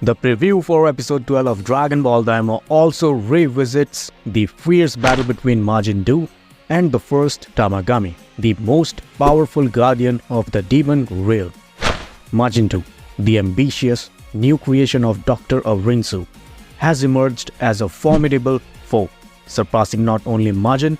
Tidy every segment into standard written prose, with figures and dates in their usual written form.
The preview for episode 12 of Dragon Ball Daima also revisits the fierce battle between Majin Buu and the first Tamagami, the most powerful guardian of the demon realm. Majin Buu, the ambitious new creation of Dr. Arinsu, has emerged as a formidable foe, surpassing not only Majin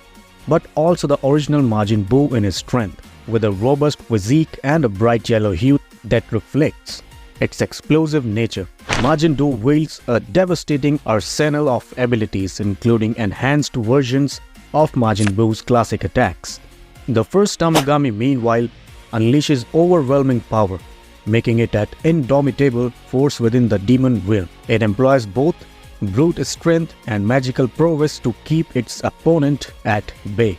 but also the original Majin Buu in his strength, with a robust physique and a bright yellow hue that reflects its explosive nature. Majin Buu wields a devastating arsenal of abilities, including enhanced versions of Majin Buu's classic attacks. The first Tamagami, meanwhile, unleashes overwhelming power, making it an indomitable force within the demon realm. It employs both brute strength and magical prowess to keep its opponent at bay.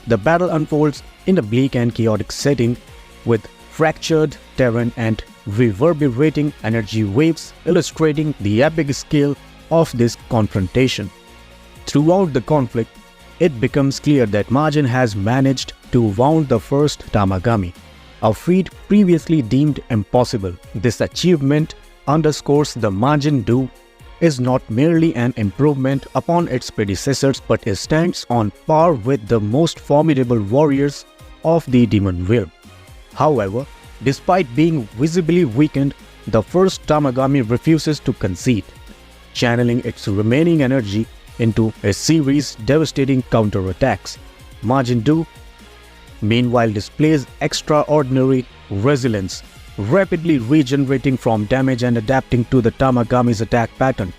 The battle unfolds in a bleak and chaotic setting, with fractured terrain and reverberating energy waves illustrating the epic scale of this confrontation. Throughout the conflict, it becomes clear that Majin has managed to wound the first Tamagami, a feat previously deemed impossible. This achievement underscores the Majin Buu is not merely an improvement upon its predecessors, but it stands on par with the most formidable warriors of the demon realm. However, despite being visibly weakened, the first Tamagami refuses to concede, channeling its remaining energy into a series of devastating counterattacks. Majin Buu, meanwhile, displays extraordinary resilience, rapidly regenerating from damage and adapting to the Tamagami's attack pattern.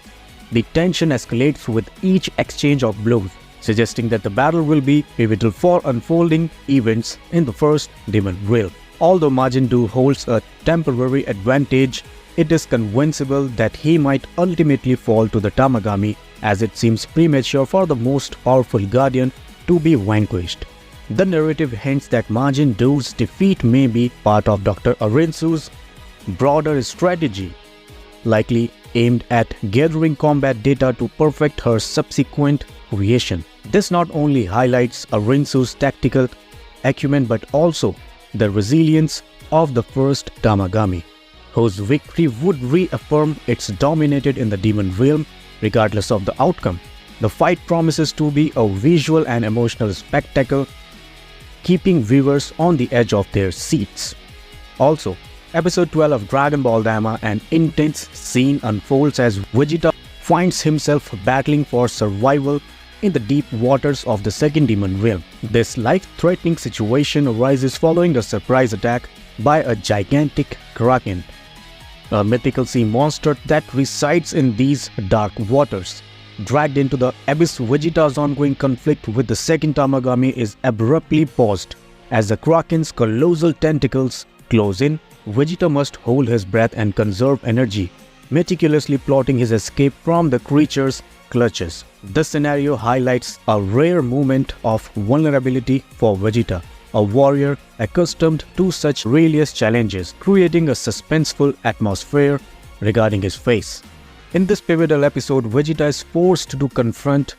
The tension escalates with each exchange of blows, suggesting that the battle will be pivotal for unfolding events in the first demon realm. Although Majin Buu holds a temporary advantage, it is conceivable that he might ultimately fall to the Tamagami, as it seems premature for the most powerful guardian to be vanquished. The narrative hints that Majin Buu's defeat may be part of Dr. Arinsu's broader strategy, likely aimed at gathering combat data to perfect her subsequent creation. This not only highlights Arinsu's tactical acumen but also the resilience of the first Tamagami, whose victory would reaffirm its dominated in the demon realm regardless of the outcome. The fight promises to be a visual and emotional spectacle, keeping viewers on the edge of their seats. Also, episode 12 of Dragon Ball Daima, an intense scene unfolds as Vegeta finds himself battling for survival in the deep waters of the second demon realm. This life-threatening situation arises following a surprise attack by a gigantic Kraken, a mythical sea monster that resides in these dark waters. Dragged into the abyss, Vegeta's ongoing conflict with the second Tamagami is abruptly paused. As the Kraken's colossal tentacles close in, Vegeta must hold his breath and conserve energy, meticulously plotting his escape from the creature's clutches. This scenario highlights a rare moment of vulnerability for Vegeta, a warrior accustomed to such perilous challenges, creating a suspenseful atmosphere regarding his fate. In this pivotal episode, Vegeta is forced to confront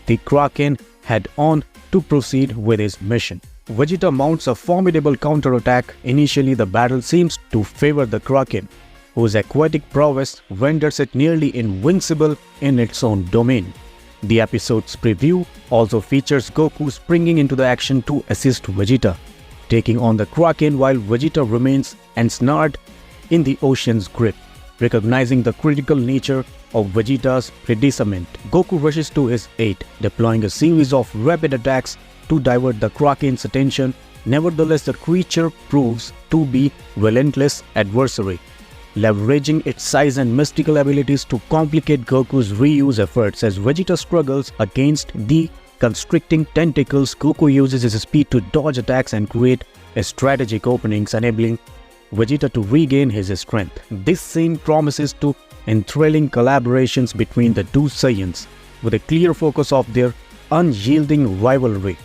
the Kraken head-on to proceed with his mission. Vegeta mounts a formidable counterattack. Initially, the battle seems to favor the Kraken, whose aquatic prowess renders it nearly invincible in its own domain. The episode's preview also features Goku springing into the action to assist Vegeta, taking on the Kraken while Vegeta remains ensnared in the ocean's grip. Recognizing the critical nature of Vegeta's predicament, Goku rushes to his aid, deploying a series of rapid attacks to divert the Kraken's attention. Nevertheless, the creature proves to be a relentless adversary, leveraging its size and mystical abilities to complicate Goku's reuse efforts. As Vegeta struggles against the constricting tentacles, Goku uses his speed to dodge attacks and create strategic openings, enabling Vegeta to regain his strength. This scene promises to enthralling collaborations between the two Saiyans, with a clear focus of their unyielding rivalry.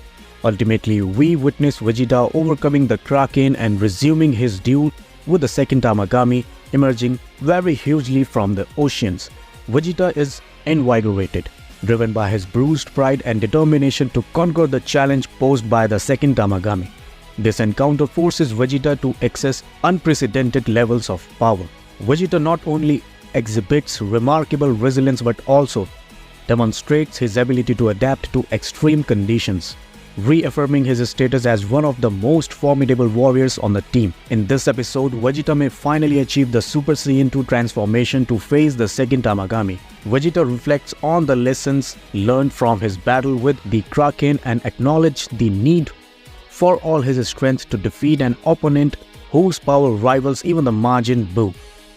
Ultimately, we witness Vegeta overcoming the Kraken and resuming his duel with the second Tamagami, emerging very hugely from the oceans. Vegeta is invigorated, driven by his bruised pride and determination to conquer the challenge posed by the second Tamagami. This encounter forces Vegeta to access unprecedented levels of power. Vegeta not only exhibits remarkable resilience but also demonstrates his ability to adapt to extreme conditions, reaffirming his status as one of the most formidable warriors on the team. In this episode, Vegeta may finally achieve the Super Saiyan 2 transformation to face the second Tamagami. Vegeta reflects on the lessons learned from his battle with the Kraken and acknowledges the need for all his strength to defeat an opponent whose power rivals even the Majin Buu.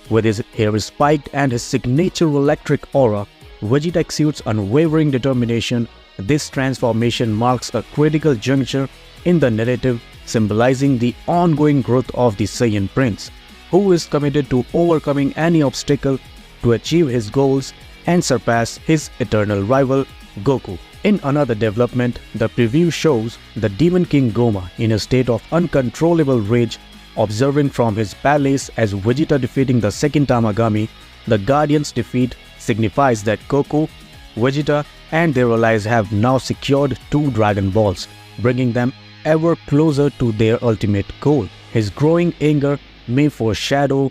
With his hair spiked and his signature electric aura, Vegeta exudes unwavering determination. This transformation marks a critical juncture in the narrative, symbolizing the ongoing growth of the Saiyan Prince, who is committed to overcoming any obstacle to achieve his goals and surpass his eternal rival, Goku. In another development, the preview shows the Demon King Goma in a state of uncontrollable rage, observing from his palace as Vegeta defeating the second Tamagami. The Guardian's defeat signifies that Goku, Vegeta, and their allies have now secured 2 Dragon Balls, bringing them ever closer to their ultimate goal. His growing anger may foreshadow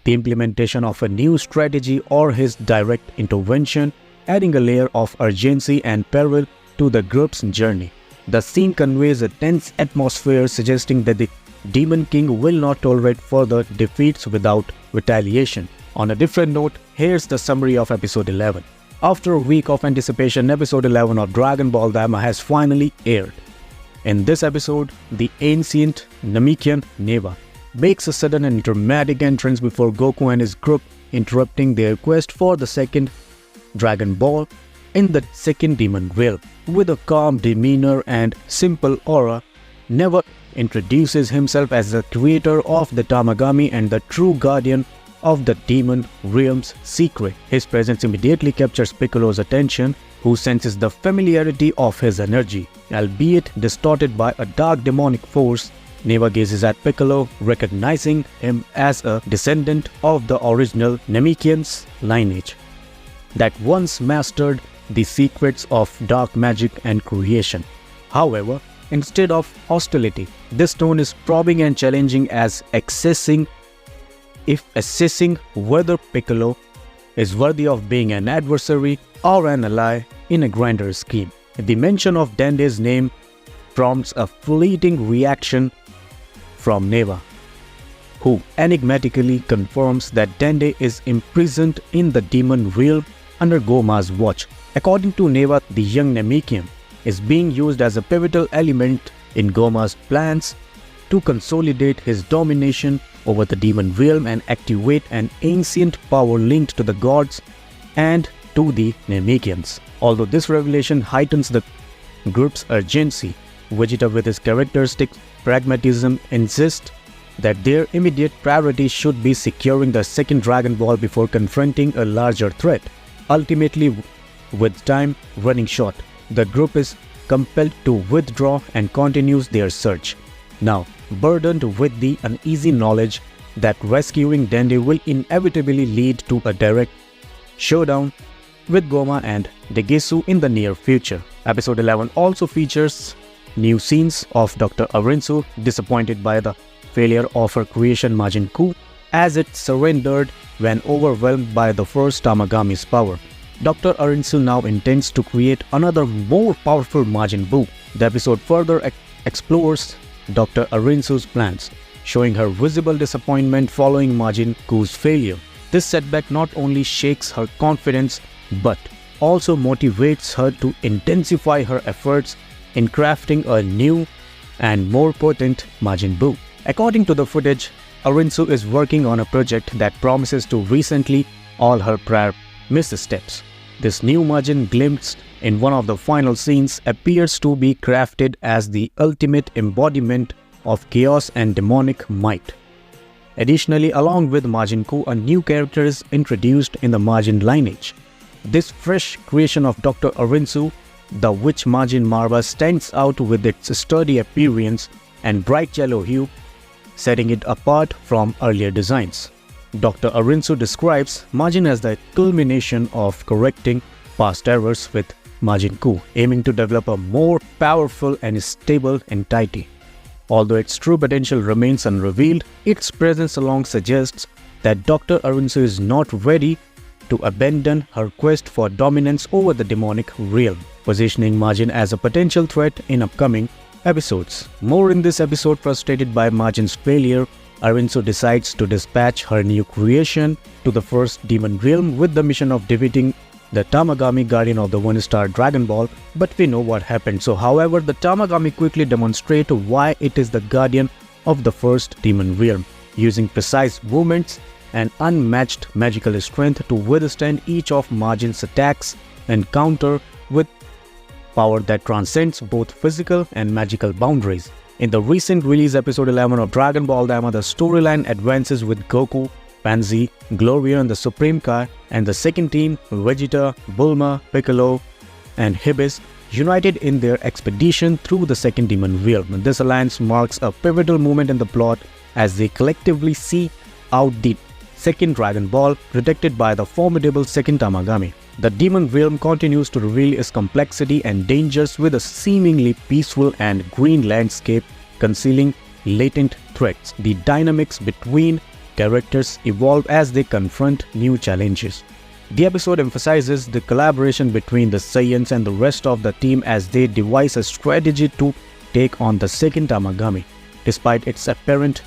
the implementation of a new strategy or his direct intervention, adding a layer of urgency and peril to the group's journey. The scene conveys a tense atmosphere, suggesting that the Demon King will not tolerate further defeats without retaliation. On a different note, here's the summary of Episode 11. After a week of anticipation, Episode 11 of Dragon Ball Daima has finally aired. In this episode, the ancient Namekian Neva makes a sudden and dramatic entrance before Goku and his group, interrupting their quest for the second Dragon Ball in the second Demon Realm. With a calm demeanor and simple aura, Neva introduces himself as the creator of the Tamagami and the true guardian of the Demon Realm's secret. His presence immediately captures Piccolo's attention, who senses the familiarity of his energy. Albeit distorted by a dark demonic force, Neva gazes at Piccolo, recognizing him as a descendant of the original Namekian's lineage that once mastered the secrets of dark magic and creation. However, instead of hostility, this tone is probing and challenging, as assessing whether Piccolo is worthy of being an adversary or an ally in a grander scheme. The mention of Dende's name prompts a fleeting reaction from Neva, who enigmatically confirms that Dende is imprisoned in the Demon Realm under Goma's watch. According to Neva, the young Namekian is being used as a pivotal element in Goma's plans to consolidate his domination over the Demon Realm and activate an ancient power linked to the gods and to the Namekians. Although this revelation heightens the group's urgency, Vegeta, with his characteristic pragmatism, insists that their immediate priority should be securing the second Dragon Ball before confronting a larger threat. Ultimately, with time running short, the group is compelled to withdraw and continues their search, now burdened with the uneasy knowledge that rescuing Dende will inevitably lead to a direct showdown with Goma and Degesu in the near future. Episode 11 also features new scenes of Dr. Arinsu, disappointed by the failure of her creation Majin Buu, as it surrendered when overwhelmed by the first Tamagami's power. Dr. Arinsu now intends to create another more powerful Majin Buu. The episode further explores Dr. Arinsu's plans, showing her visible disappointment following Majin Buu's failure. This setback not only shakes her confidence but also motivates her to intensify her efforts in crafting a new and more potent Majin Buu. According to the footage, Arinsu is working on a project that promises to recently all her prior missteps. This new Majin, glimpsed in one of the final scenes, appears to be crafted as the ultimate embodiment of chaos and demonic might. Additionally, along with Majin Buu, a new character is introduced in the Majin lineage. This fresh creation of Dr. Arinsu, the Witch Majin Marva, stands out with its sturdy appearance and bright yellow hue, setting it apart from earlier designs. Dr. Arinsu describes Majin as the culmination of correcting past errors with Majin Buu, aiming to develop a more powerful and stable entity. Although its true potential remains unrevealed, its presence along suggests that Dr. Arunsu is not ready to abandon her quest for dominance over the demonic realm, positioning Majin as a potential threat in upcoming episodes. More in this episode. Frustrated by Majin's failure, Arunsu decides to dispatch her new creation to the first demon realm with the mission of defeating the Tamagami guardian of the one-star Dragon Ball, but we know what happened. So however, the Tamagami quickly demonstrate why it is the guardian of the first demon realm, using precise movements and unmatched magical strength to withstand each of Majin's attacks and counter with power that transcends both physical and magical boundaries. In the recent release episode 11 of Dragon Ball Daima, the storyline advances with Goku, Pansy, Gloria and the Supreme Kai and the second team, Vegeta, Bulma, Piccolo and Hibis, united in their expedition through the second demon realm. This alliance marks a pivotal moment in the plot as they collectively seek out the second Dragon Ball, protected by the formidable second Tamagami. The demon realm continues to reveal its complexity and dangers, with a seemingly peaceful and green landscape concealing latent threats. The dynamics between characters evolve as they confront new challenges. The episode emphasizes the collaboration between the Saiyans and the rest of the team as they devise a strategy to take on the second Tamagami. Despite its apparent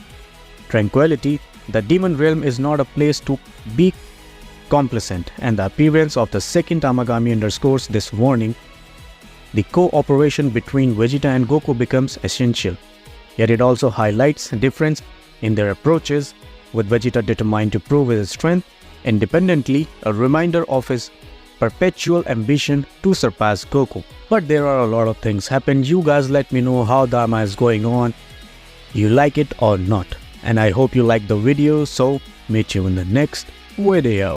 tranquility, the demon realm is not a place to be complacent, and the appearance of the second Tamagami underscores this warning. The cooperation between Vegeta and Goku becomes essential, yet it also highlights a difference in their approaches, with Vegeta determined to prove his strength independently, a reminder of his perpetual ambition to surpass Goku. But there are a lot of things happen. You guys let me know how Daima is going on. You like it or not? And I hope you like the video, so meet you in the next video.